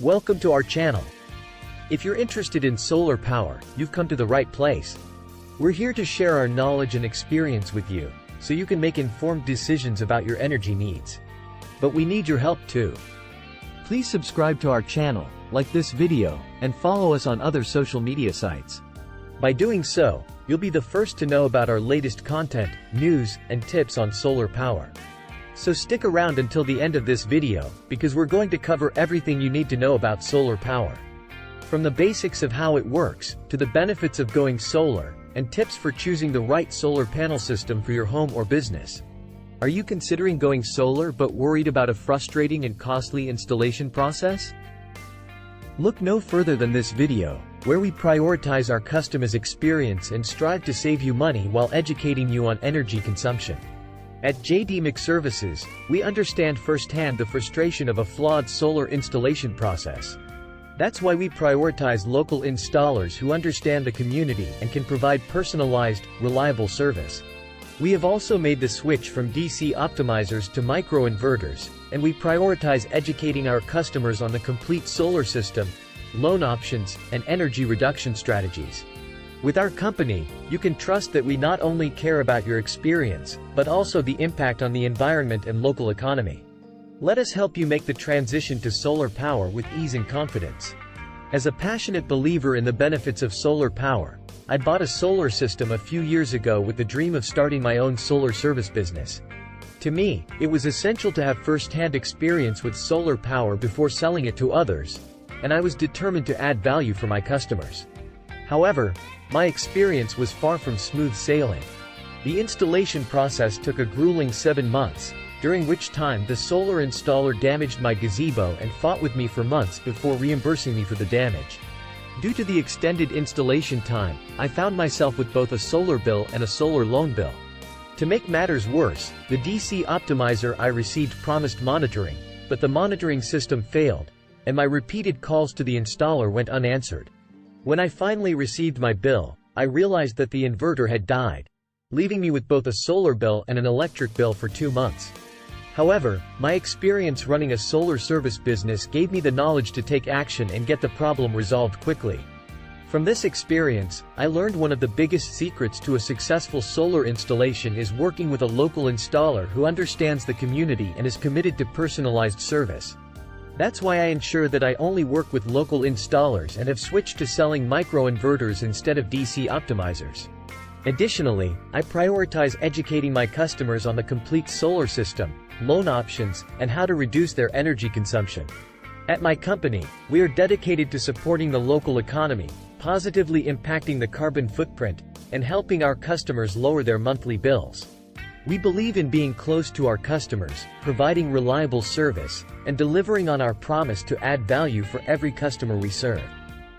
Welcome to our channel. If you're interested in solar power, you've come to the right place. We're here to share our knowledge and experience with you, so you can make informed decisions about your energy needs. But we need your help too. Please subscribe to our channel, like this video, and follow us on other social media sites. By doing so, you'll be the first to know about our latest content, news, and tips on solar power. So stick around until the end of this video, because we're going to cover everything you need to know about solar power. From the basics of how it works, to the benefits of going solar, and tips for choosing the right solar panel system for your home or business. Are you considering going solar but worried about a frustrating and costly installation process? Look no further than this video, where we prioritize our customers' experience and strive to save you money while educating you on energy consumption. At JD McServices, we understand firsthand the frustration of a flawed solar installation process. That's why we prioritize local installers who understand the community and can provide personalized, reliable service. We have also made the switch from DC optimizers to microinverters, and we prioritize educating our customers on the complete solar system, loan options, and energy reduction strategies. With our company, you can trust that we not only care about your experience, but also the impact on the environment and local economy. Let us help you make the transition to solar power with ease and confidence. As a passionate believer in the benefits of solar power, I bought a solar system a few years ago with the dream of starting my own solar service business. To me, it was essential to have first-hand experience with solar power before selling it to others, and I was determined to add value for my customers. However, my experience was far from smooth sailing. The installation process took a grueling 7 months, during which time the solar installer damaged my gazebo and fought with me for months before reimbursing me for the damage. Due to the extended installation time, I found myself with both a solar bill and a solar loan bill. To make matters worse, the DC optimizer I received promised monitoring, but the monitoring system failed, and my repeated calls to the installer went unanswered. When I finally received my bill, I realized that the inverter had died, leaving me with both a solar bill and an electric bill for 2 months. However, my experience running a solar service business gave me the knowledge to take action and get the problem resolved quickly. From this experience, I learned one of the biggest secrets to a successful solar installation is working with a local installer who understands the community and is committed to personalized service. That's why I ensure that I only work with local installers and have switched to selling microinverters instead of DC optimizers. Additionally, I prioritize educating my customers on the complete solar system, loan options, and how to reduce their energy consumption. At my company, we are dedicated to supporting the local economy, positively impacting the carbon footprint, and helping our customers lower their monthly bills. We believe in being close to our customers, providing reliable service, and delivering on our promise to add value for every customer we serve.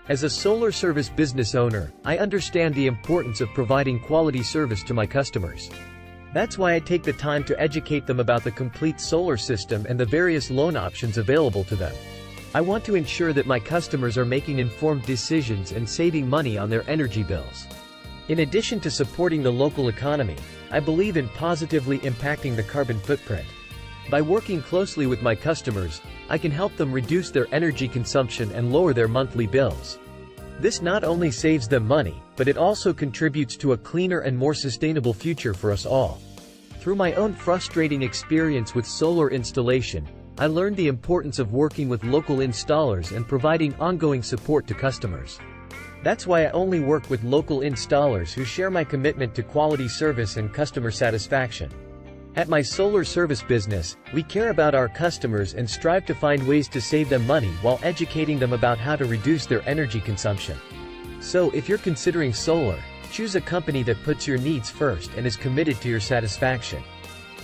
As a solar service business owner, I understand the importance of providing quality service to my customers. That's why I take the time to educate them about the complete solar system and the various loan options available to them. I want to ensure that my customers are making informed decisions and saving money on their energy bills. In addition to supporting the local economy, I believe in positively impacting the carbon footprint. By working closely with my customers, I can help them reduce their energy consumption and lower their monthly bills. This not only saves them money, but it also contributes to a cleaner and more sustainable future for us all. Through my own frustrating experience with solar installation, I learned the importance of working with local installers and providing ongoing support to customers. That's why I only work with local installers who share my commitment to quality service and customer satisfaction. At my solar service business, we care about our customers and strive to find ways to save them money while educating them about how to reduce their energy consumption. So if you're considering solar, choose a company that puts your needs first and is committed to your satisfaction.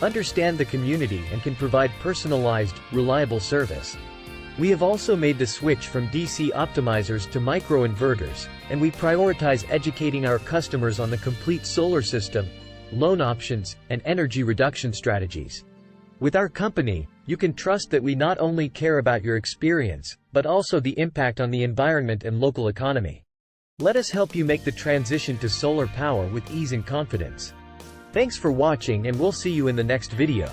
Understand the community and can provide personalized, reliable service. We have also made the switch from DC optimizers to microinverters, and we prioritize educating our customers on the complete solar system, loan options, and energy reduction strategies. With our company, you can trust that we not only care about your experience, but also the impact on the environment and local economy. Let us help you make the transition to solar power with ease and confidence. Thanks for watching, and we'll see you in the next video.